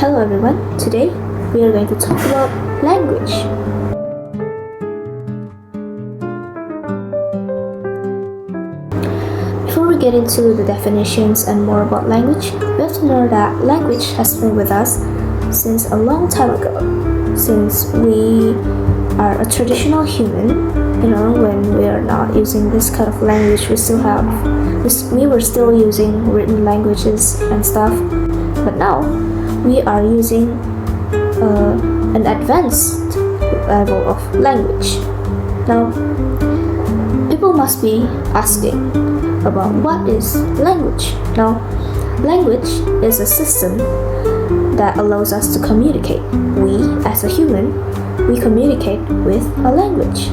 Hello everyone, today we are going to talk about language. Before we get into the definitions and more about language, we have to know that language has been with us since a long time ago. Since we are a traditional human, when we are not using this kind of language, we were still using written languages and stuff, but now we are using an advanced level of language. Now, people must be asking about what is language. Now, language is a system that allows us to communicate. We, as a human, we communicate with a language.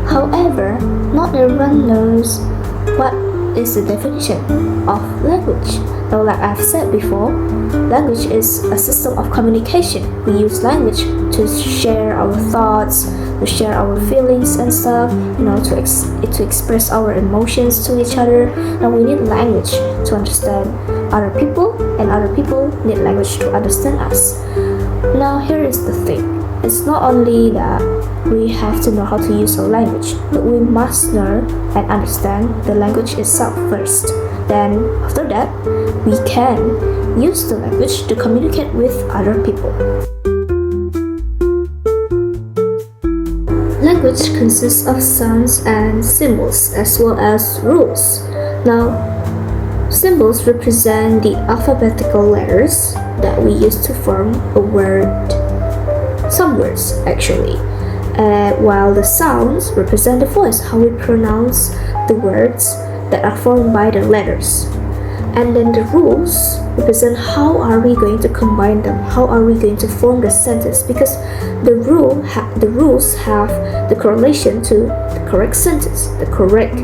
However, not everyone knows what is the definition of language. Now, like I've said before, language is a system of communication. We use language to share our thoughts, to share our feelings and stuff, to express our emotions to each other. Now, we need language to understand other people, and other people need language to understand us. Now, here is the thing. It's not only that we have to know how to use a language, but we must know and understand the language itself first. Then, after that, we can use the language to communicate with other people. Language consists of sounds and symbols as well as rules. Now, symbols represent the alphabetical letters that we use to form a word. Some words, actually. While the sounds represent the voice, how we pronounce the words that are formed by the letters. And then the rules represent how are we going to combine them, how are we going to form the sentence, because the rules have the correlation to the correct sentence, the correct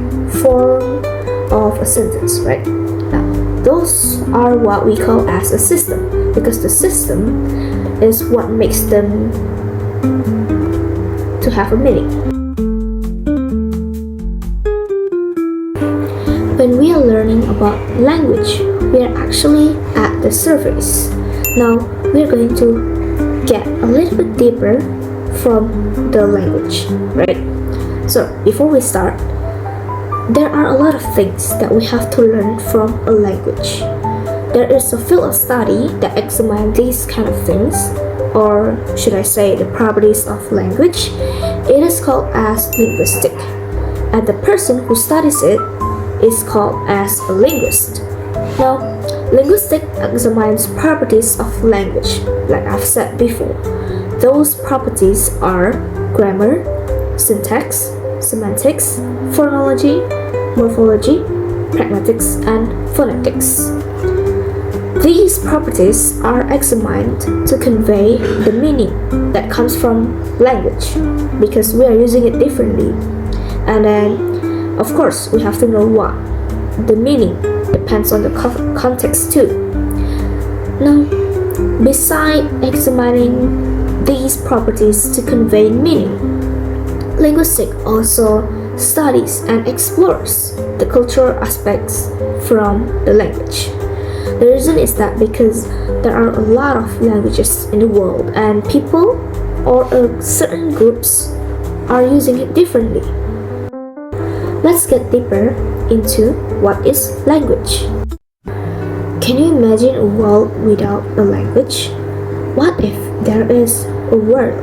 form of a sentence, right? Now, those are what we call as a system, because the system is what makes them to have a meaning. When we are learning about language, we are actually at the surface. Now, we are going to get a little bit deeper from the language, right? So, before we start, there are a lot of things that we have to learn from a language. There is a field of study that examines these kind of things, or should I say the properties of language. It is called as linguistic, and the person who studies it is called as a linguist. Now, linguistic examines properties of language, like I've said before. Those properties are grammar, syntax, semantics, phonology, morphology, pragmatics, and phonetics. These properties are examined to convey the meaning that comes from language, because we are using it differently. And then, of course, we have to know what the meaning depends on the context too. Now, beside examining these properties to convey meaning, linguistics also studies and explores the cultural aspects from the language. The reason is that because there are a lot of languages in the world, and people or certain groups are using it differently. Let's get deeper into what is language. Can you imagine a world without a language? What if there is a world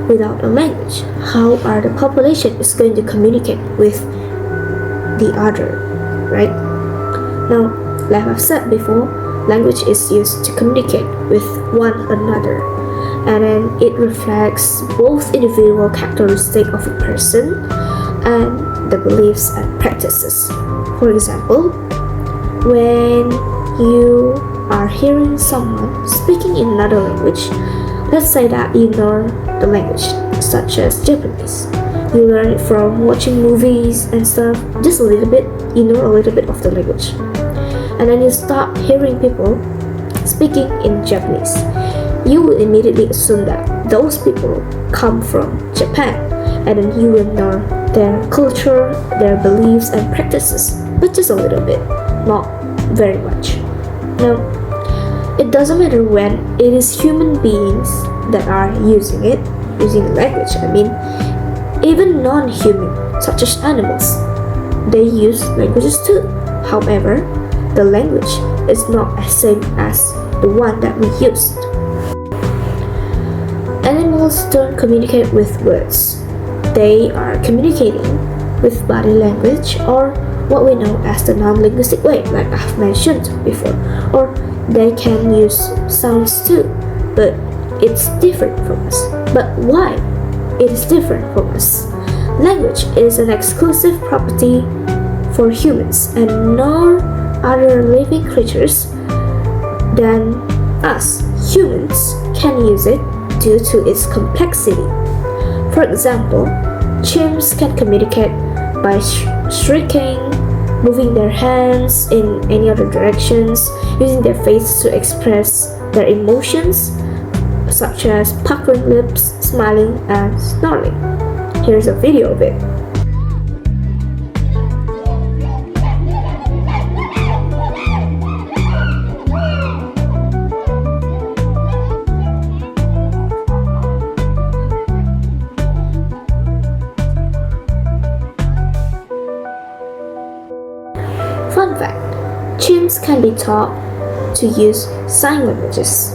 without a language? How are the population is going to communicate with the other, right? Now, like I've said before, language is used to communicate with one another, and then it reflects both individual characteristics of a person and the beliefs and practices. For example, when you are hearing someone speaking in another language, let's say that you know the language, such as Japanese. You learn it from watching movies and stuff, just a little bit, you know a little bit of the language. And then you start hearing people speaking in Japanese. You will immediately assume that those people come from Japan, and then you will know their culture, their beliefs and practices, but just a little bit, not very much. Now, it doesn't matter when it is human beings that are using language. I mean, even non-human, such as animals, they use languages too. However, the language is not the same as the one that we used. Animals don't communicate with words. They are communicating with body language, or what we know as the non-linguistic way, like I've mentioned before. Or they can use sounds too, but it's different from us. But why it is different from us? Language is an exclusive property for humans, and no other living creatures than us humans can use it due to its complexity. For example, chimps can communicate by shrieking, moving their hands in any other directions, using their faces to express their emotions, such as puckering lips, smiling, and snarling. Here's a video of it. Fun fact, chimps can be taught to use sign languages.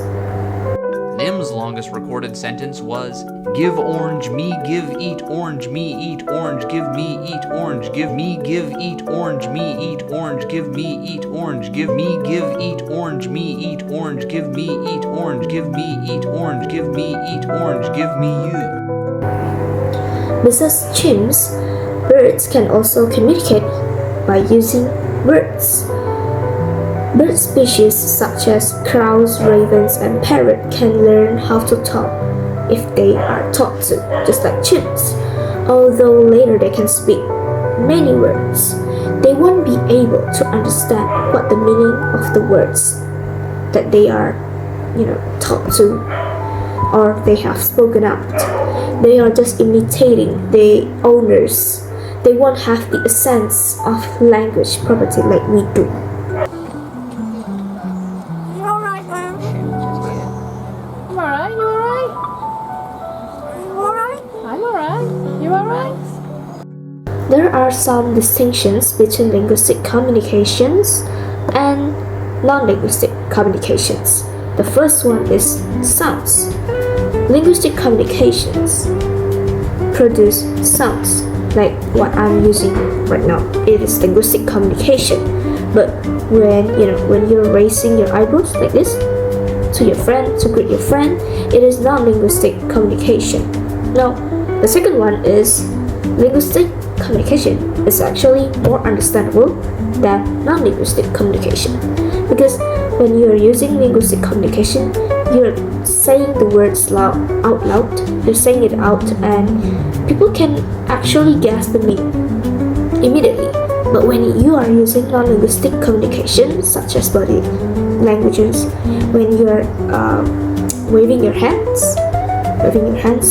Nim's longest recorded sentence was, "Give orange, me give eat orange, me eat orange, give me eat orange, give me give eat orange, me eat orange, give me eat orange, give me give eat orange, me eat orange, give me eat orange, give me eat orange, give me eat orange, give me you." Besides chimps, birds can also communicate by using words. Bird species such as crows, ravens, and parrot can learn how to talk if they are taught to, just like chimps. Although later they can speak many words, they won't be able to understand what the meaning of the words that they are, taught to, or they have spoken out. They are just imitating the owners. They won't have the essence of language property like we do. There are some distinctions between linguistic communications and non-linguistic communications. The first one is sounds. Linguistic communications produce sounds, like what I'm using right now. It is linguistic communication. But when you're raising your eyebrows like this to your friend, to greet your friend, it is non-linguistic communication. Now, the second one is linguistic communication is actually more understandable than non-linguistic communication, because when you're using linguistic communication, you're saying the words out loud, you're saying it out, and people can actually guess the meaning immediately. But when you are using non-linguistic communication, such as body languages, when you're waving your hands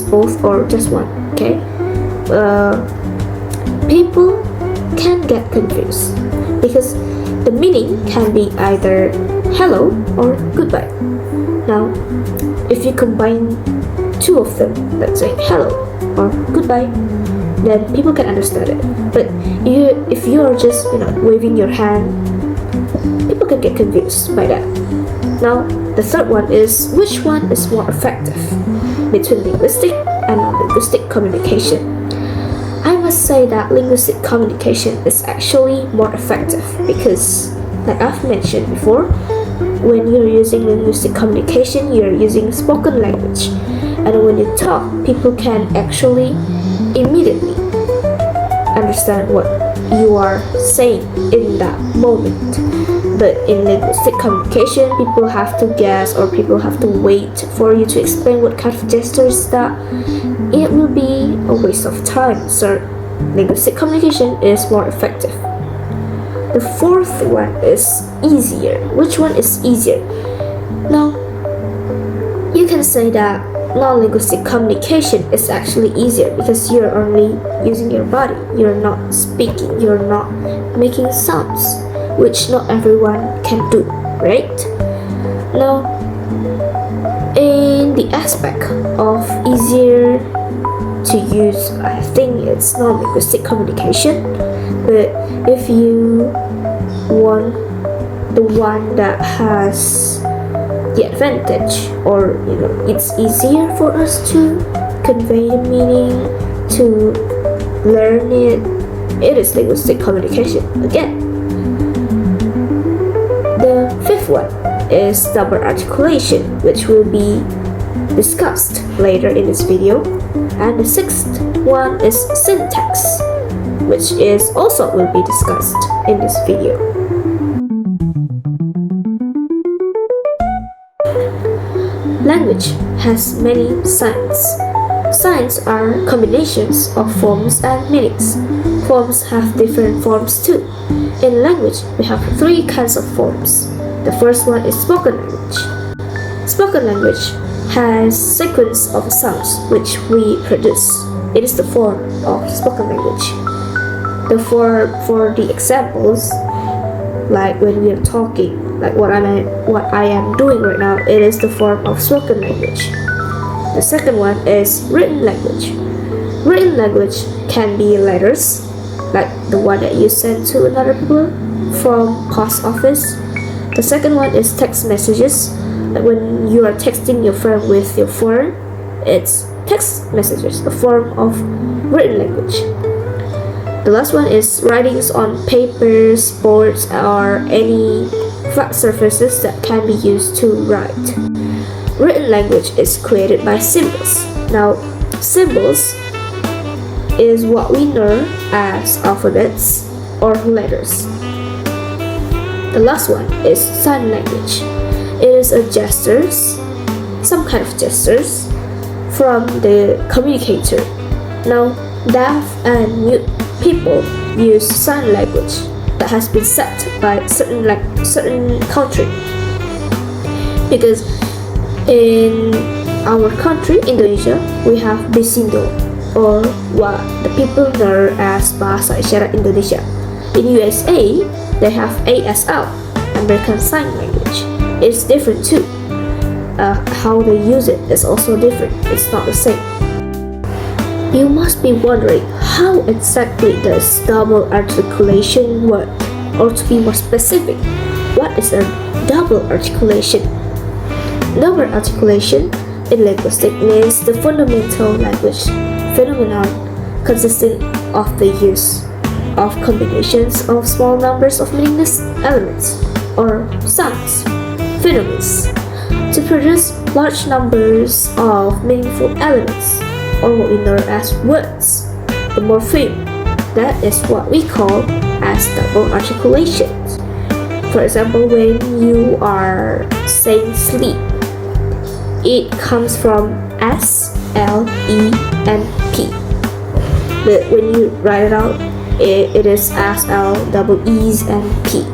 both or just one, okay, people can get confused because the meaning can be either hello or goodbye. Now, if you combine two of them, let's say hello or goodbye, then people can understand it. But if you are just waving your hand, people can get confused by that. Now, the third one is which one is more effective between linguistic and non-linguistic communication. I must say that linguistic communication is actually more effective because, like I've mentioned before, when you're using linguistic communication, you're using spoken language. And when you talk, people can actually immediately understand what you are saying in that moment. But in linguistic communication, people have to guess or people have to wait for you to explain what kind of gestures that. It will be a waste of time. So linguistic communication is more effective. The fourth one is easier. Which one is easier? Now, you can say that non-linguistic communication is actually easier because you're only using your body. You're not speaking. You're not making sounds. which not everyone can do, right? Now, in the aspect of easier to use, I think it's non-linguistic communication. But if you want the one that has the advantage, or it's easier for us to convey the meaning, to learn it, it is linguistic communication again. The fifth one is double articulation, which will be discussed later in this video. And the sixth one is syntax, which is also will be discussed in this video. Language has many signs. Signs are combinations of forms and meanings. Forms have different forms too. In language, we have three kinds of forms. The first one is spoken language. Spoken language has sequence of sounds which we produce. It is the form of spoken language. For the examples, like when we are talking, like what I am doing right now, it is the form of spoken language. The second one is written language. Written language can be letters, like the one that you send to another people from post office. The second one is text messages, like when you are texting your friend with your phone, it's text messages, a form of written language. The last one is writings on papers, boards, or any flat surfaces that can be used to write. Written language is created by symbols. Now, symbols is what we know as alphabets or letters. The last one is sign language. It is a gestures, some kind of gestures from the communicator. Now, deaf and mute people use sign language that has been set by certain country, because in our country, Indonesia, we have Bisindo, or what the people know as Bahasa Isyarat Indonesia. In USA, they have ASL, American Sign Language. It's different too. How they use it is also different. It's not the same. You must be wondering, how exactly does double articulation work? Or to be more specific, what is a double articulation? Double articulation in linguistics means the fundamental language phenomenon consisting of the use of combinations of small numbers of meaningless elements or sounds, phenomena, to produce large numbers of meaningful elements, or what we know as words, the morpheme. That is what we call as double articulation. For example, when you are saying sleep, it comes from S, L, E, and P. But when you write it out, it is S, L, double E's, and P.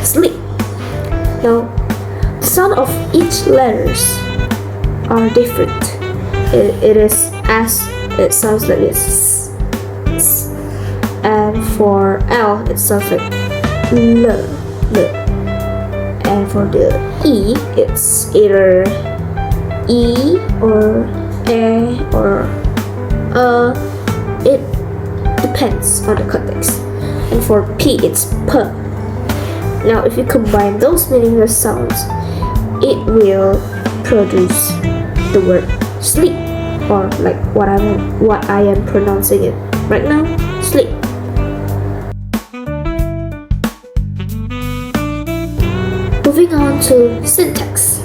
Sleep. Now, the sound of each letters are different. It is S, it sounds like this. And for L, it sounds like L. And for the E, it's either E or E or it depends on the context. And for P, it's P. Now, if you combine those meaningless sounds, it will produce the word sleep, or like what I am pronouncing it right now, sleep. Moving on to syntax.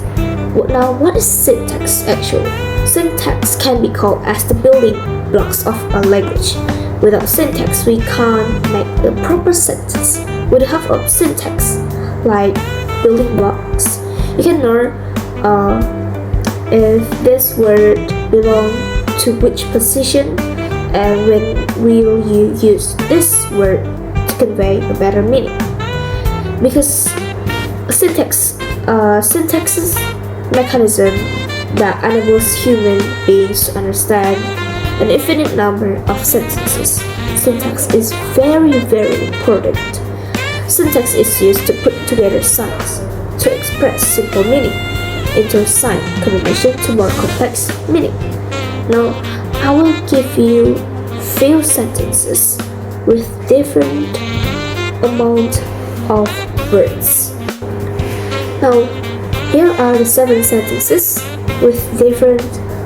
Now, what is syntax actually? Syntax can be called as the building blocks of a language. Without syntax, we can't make a proper sentence. With the help of syntax, like building blocks, you can know if this word belongs to which position, and when will you use this word to convey a better meaning. Because syntax's mechanism that enables human beings to understand an infinite number of sentences. Syntax is very, very important. Syntax is used to put together signs to express simple meaning into a sign combination to more complex meaning. Now, I will give you few sentences with different amount of words. Now, here are the 7 sentences with different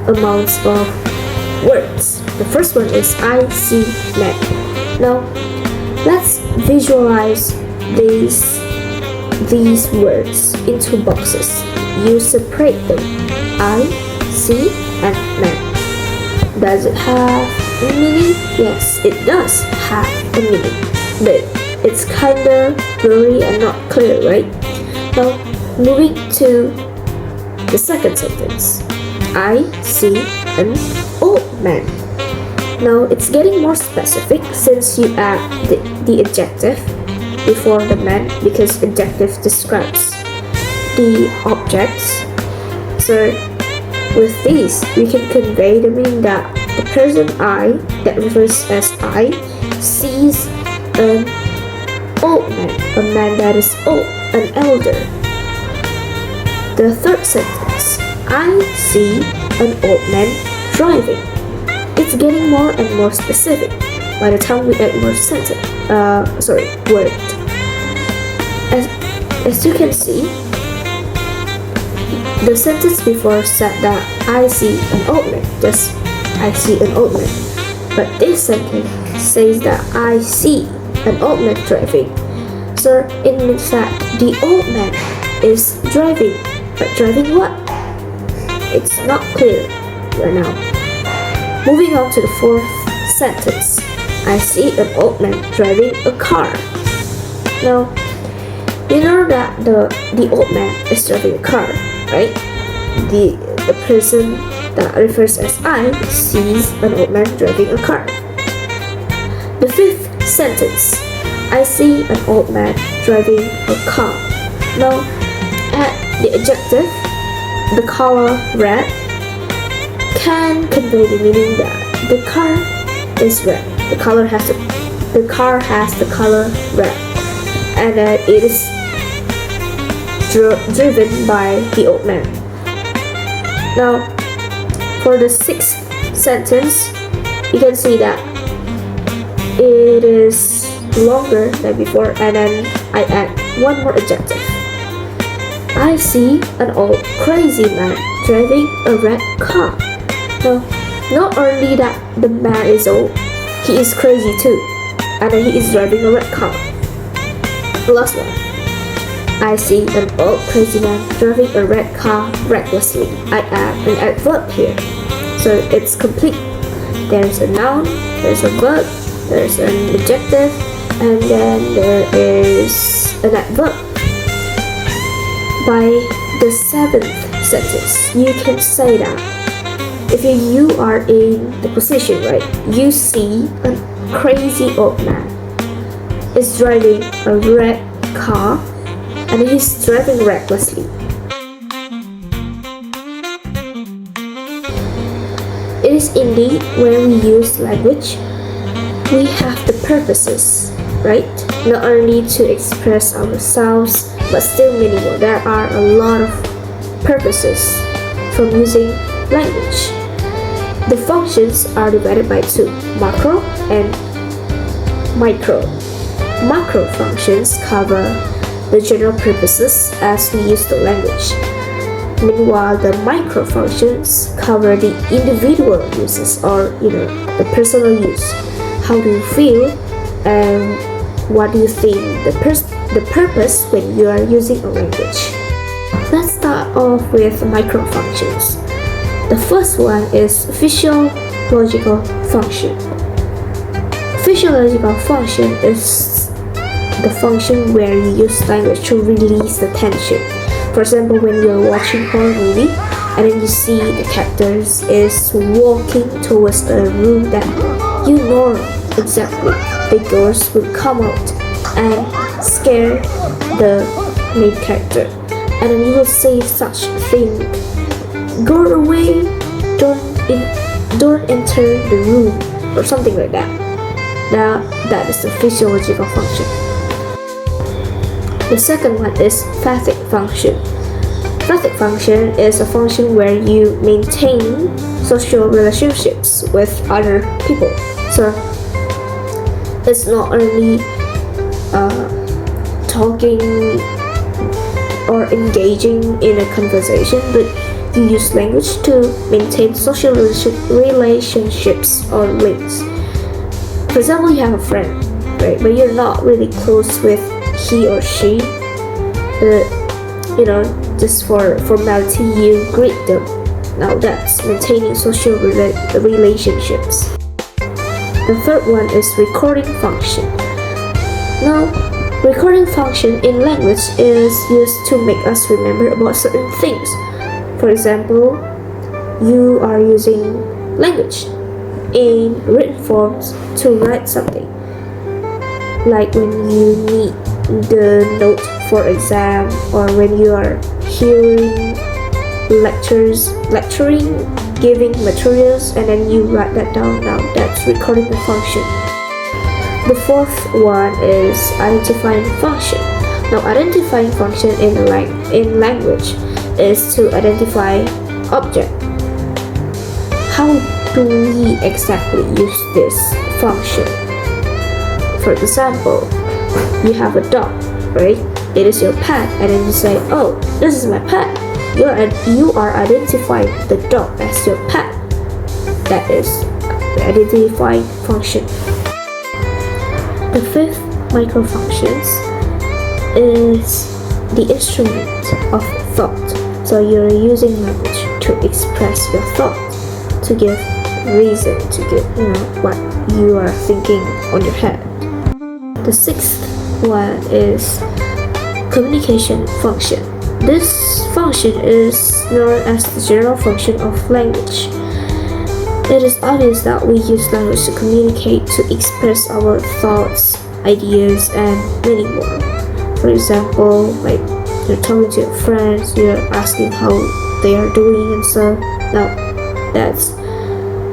amounts of words. The first one is I see man. Now, let's visualize these words into boxes. You separate them. I, see, and man. Does it have a meaning? Yes, it does have a meaning, but it's kinda blurry and not clear, right? Now, moving to the second sentence. I see an old man. Now, it's getting more specific since you add the adjective before the man because adjective describes the objects. So, with these, we can convey the meaning that the person I, that refers as I, sees an old man, a man that is old, an elder. The third sentence, I see an old man driving. It's getting more and more specific by the time we add more word. As you can see, the sentence before said that I see an old man, just I see an old man. But this sentence says that I see an old man driving. So it means that the old man is driving. But driving what? It's not clear right now. Moving on to the fourth sentence. I see an old man driving a car. Now, you know that the old man is driving a car, right? The person that refers as I sees an old man driving a car. The fifth sentence. I see an old man driving a car. Now, add the adjective, the color red, can convey the meaning that the car is red. The car has the color red, and that it is driven by the old man. Now, for the sixth sentence, you can see that it is longer than before, and then I add one more adjective. I see an old crazy man driving a red car. Now, not only that the man is old, he is crazy too, and then he is driving a red car. The last one. I see an old crazy man driving a red car recklessly. I add an adverb here, so it's complete. There's a noun, there's a verb, there's an adjective, and then there is an adverb. By the seventh sentence, you can say that if you are in the position, right, you see a crazy old man is driving a red car and he's driving recklessly. It is indeed when we use language, we have the purposes, right? Not only to express ourselves, but still many more. There are a lot of purposes from using language. The functions are divided by two, macro and micro. Macro functions cover the general purposes as we use the language. Meanwhile, the micro functions cover the individual uses, or the personal use. How do you feel, and what do you think the purpose when you are using a language? Let's start off with micro functions. The first one is physiological function. Physiological function is the function where you use language to release the tension. For example, when you're watching a horror movie and then you see the characters is walking towards a room that you know exactly the ghost will come out and scare the main character, and then you will say such thing: go away, don't enter the room, or something like that. Now that is the physiological function. The second one is phatic function. Phatic function is a function where you maintain social relationships with other people. So it's not only talking or engaging in a conversation, but you use language to maintain social relationships or links. For example, you have a friend, right? But you're not really close with he or she. Just for formality, you greet them. Now that's maintaining social relationships. The third one is recording function. Now, recording function in language is used to make us remember about certain things. For example, you are using language in written forms to write something. Like when you need the note for exam, or when you are hearing lecturing, giving materials, and then you write that down. Now that's recording the function. The fourth one is identifying function. Now identifying function in language is to identify object. How do we exactly use this function? For example, you have a dog, right? It is your pet, and then you say, oh, this is my pet. You are identifying the dog as your pet. That is the identifying function. The fifth microfunctions is the instrument of thought. So you're using language to express your thought, to give reason, to give what you are thinking on your head. The sixth one is communication function. This function is known as the general function of language. It is obvious that we use language to communicate, to express our thoughts, ideas, and many more. For example, like you're talking to your friends, you're asking how they are doing and stuff.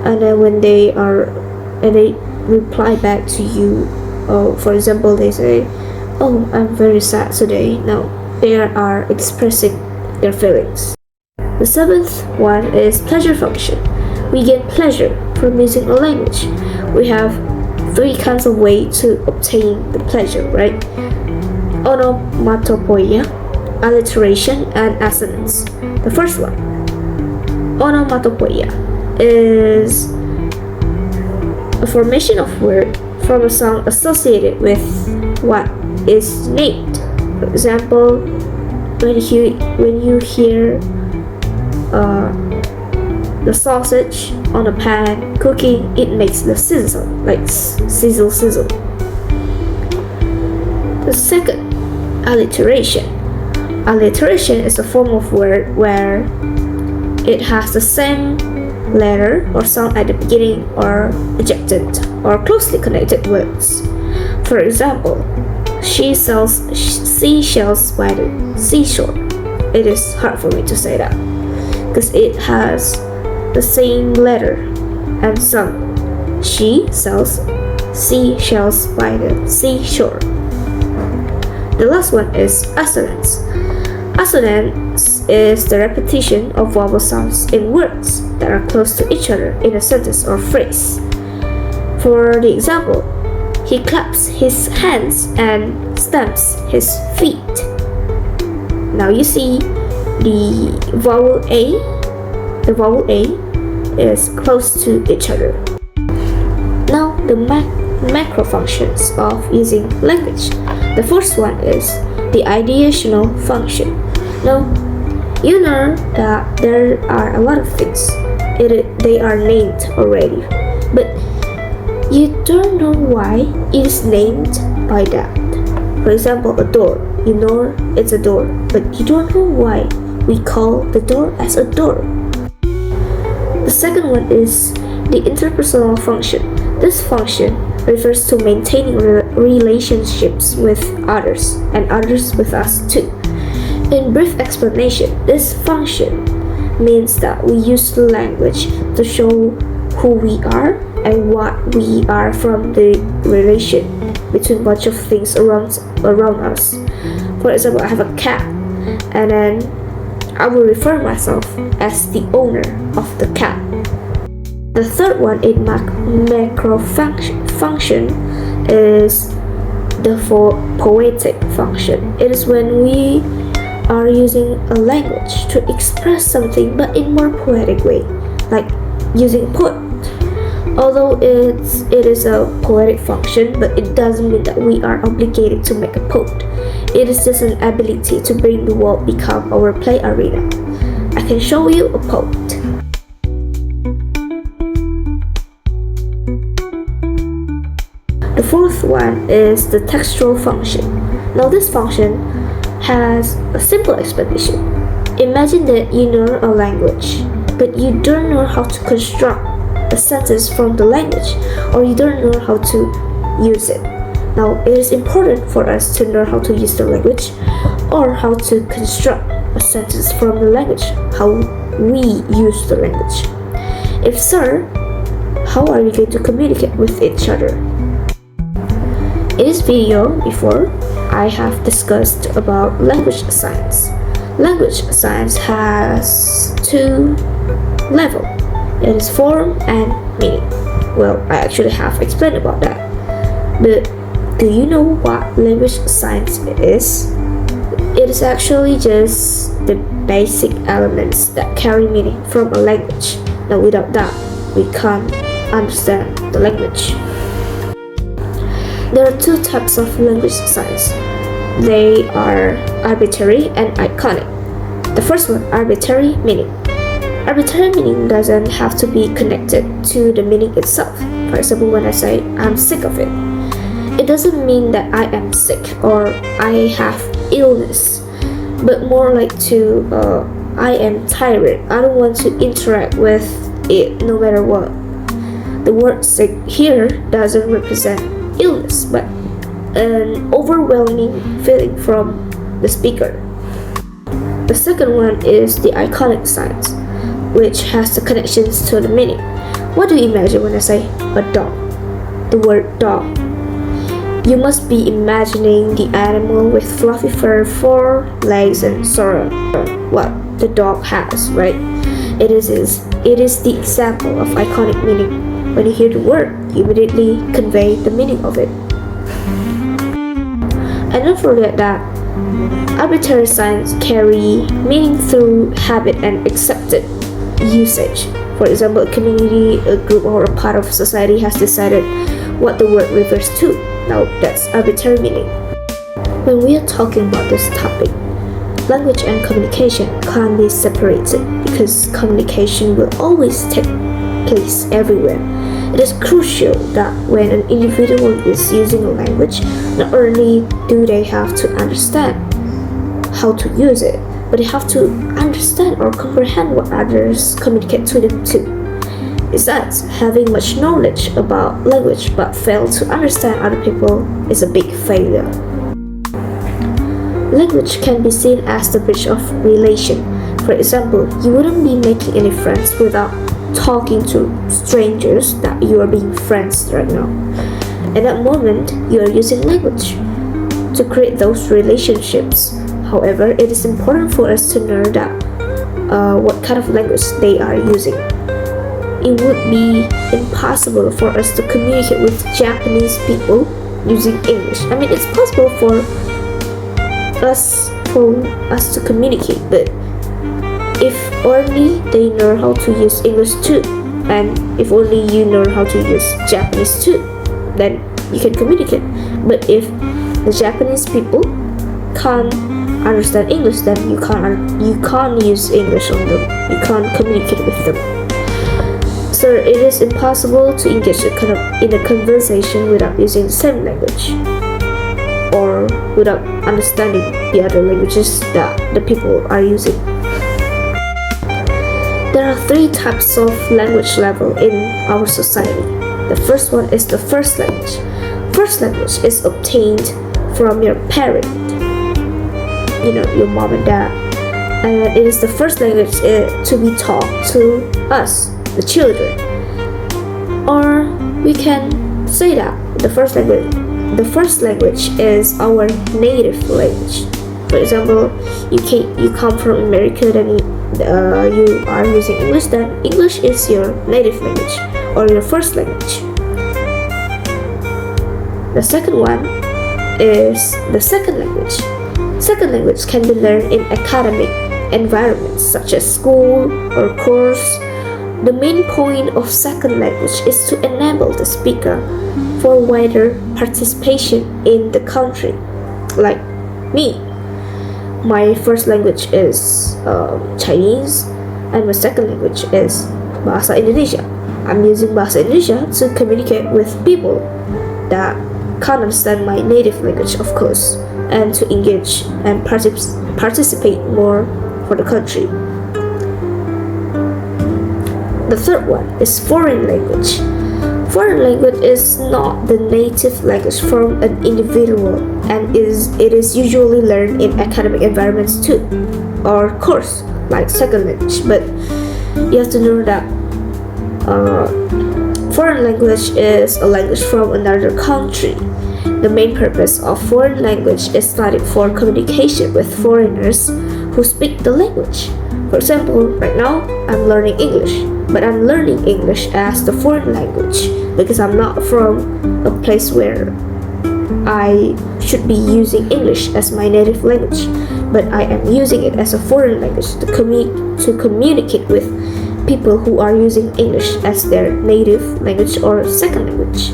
And then when they reply back to you, for example, they say, oh, I'm very sad today. Now they are expressing their feelings. The seventh one is pleasure function. We get pleasure from using a language. We have three kinds of ways to obtain the pleasure, right? Onomatopoeia, alliteration, and assonance. The first one, onomatopoeia, is a formation of word from a sound associated with what is named. For example, when you hear the sausage on a pan cooking, it makes the sizzle, like sizzle. The second, alliteration. Alliteration is a form of word where it has the same letter or sound at the beginning or adjectant or closely connected words. For example, she sells seashells by the seashore. It is hard for me to say that because it has the same letter and sound. She sells seashells by the seashore. The last one is assonance. Assonance is the repetition of vowel sounds in words that are close to each other in a sentence or phrase. For the example, he claps his hands and stamps his feet. Now you see the vowel A is close to each other. Now the macro functions of using language. The first one is the ideational function. Now you know that there are a lot of things. They are named already, but you don't know why it is named by that. For example, a door. You know it's a door, but you don't know why we call the door as a door. The second one is the interpersonal function. This function refers to maintaining relationships with others and others with us too. In brief explanation, this function means that we use language to show who we are and what we are from the relation between a bunch of things around us. For example, I have a cat, and then I will refer myself as the owner of the cat. The third one in macro function is the poetic function. It is when we are using a language to express something but in more poetic way, like using poet. Although it is a poetic function, but it doesn't mean that we are obligated to make a poet. It is just an ability to bring the world become our play arena. I can show you a poet. The fourth one is the textual function. Now this function has a simple explanation. Imagine that you know a language, but you don't know how to construct a sentence from the language, or you don't know how to use it. Now it is important for us to know how to use the language or how to construct a sentence from the language, how we use the language. If so, how are we going to communicate with each other? In this video before, I have discussed about language science. Language science has two levels. It is form and meaning. Well, I actually have explained about that. But do you know what language science is? It is actually just the basic elements that carry meaning from a language. Now without that, we can't understand the language. There are two types of language science. They are arbitrary and iconic. The first one, arbitrary meaning. Arbitrary meaning doesn't have to be connected to the meaning itself. For example, when I say I'm sick of it, it doesn't mean that I am sick or I have illness, but more like I am tired. I don't want to interact with it no matter what. The word sick here doesn't represent illness, but an overwhelming feeling from the speaker. The second one is the iconic science, which has the connections to the meaning. What do you imagine when I say a dog? The word dog. You must be imagining the animal with fluffy fur, 4 legs, and sort of what the dog has, right? It is the example of iconic meaning. When you hear the word, you immediately convey the meaning of it. And don't forget that arbitrary signs carry meaning through habit and accepted usage. For example, a community, a group, or a part of society has decided what the word refers to. Now that's arbitrary meaning. When we are talking about this topic, language and communication can't be separated because communication will always take place everywhere. It is crucial that when an individual is using a language, not only do they have to understand how to use it, but they have to understand or comprehend what others communicate to them too. Besides, having much knowledge about language but fail to understand other people is a big failure. Language can be seen as the bridge of relation. For example, you wouldn't be making any friends without talking to strangers that you are being friends right now. At that moment, you are using language to create those relationships. However, it is important for us to know that what kind of language they are using. It would be impossible for us to communicate with Japanese people using English. I mean, it's possible for us to communicate, but if only they know how to use English too, and if only you know how to use Japanese too, then you can communicate. But if the Japanese people can't understand English, then you can't use English on them. You can't communicate with them. So it is impossible to engage in a conversation without using the same language or without understanding the other languages that the people are using. There are 3 types of language level in our society. The first one is the first language. First language is obtained from your parent, your mom and dad, and it is the first language to be taught to us, the children. Or we can say that the first language is our native language. For example, you come from America, then you are using English. Then English is your native language or your first language. The second one is the second language. Second language can be learned in academic environments such as school or course. The main point of second language is to enable the speaker for wider participation in the country. Like me, my first language is Chinese, and my second language is Bahasa Indonesia. I'm using Bahasa Indonesia to communicate with people that can't understand my native language, of course, and to engage and participate more for the country. The third one is foreign language. Foreign language is not the native language from an individual, and it is usually learned in academic environments too, or course like second language. But you have to know that foreign language is a language from another country. The main purpose of foreign language is studied for communication with foreigners who speak the language. For example, right now I'm learning English, but I'm learning English as the foreign language because I'm not from a place where I should be using English as my native language, but I am using it as a foreign language to communicate with people who are using English as their native language or second language.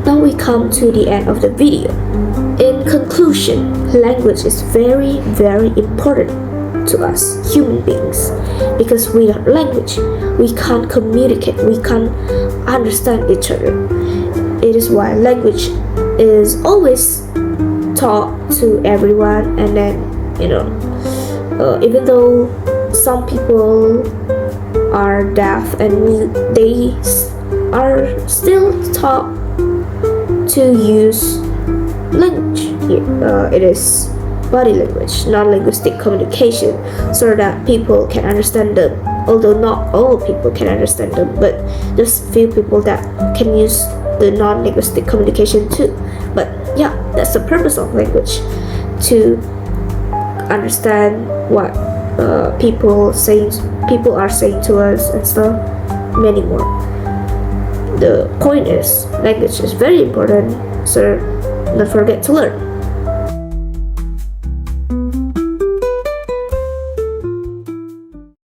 Now we come to the end of the video. In conclusion, language is very, very important to us human beings, because without language we can't communicate, we can't understand each other. It is why language is always taught to everyone, and then even though some people are deaf and they are still taught to use language. It is body language, non-linguistic communication, so that people can understand them. Although not all people can understand them, but just few people that can use the non-linguistic communication too. But yeah, that's the purpose of language, to understand what people are saying to us and stuff, many more. The point is, language is very important, so don't forget to learn.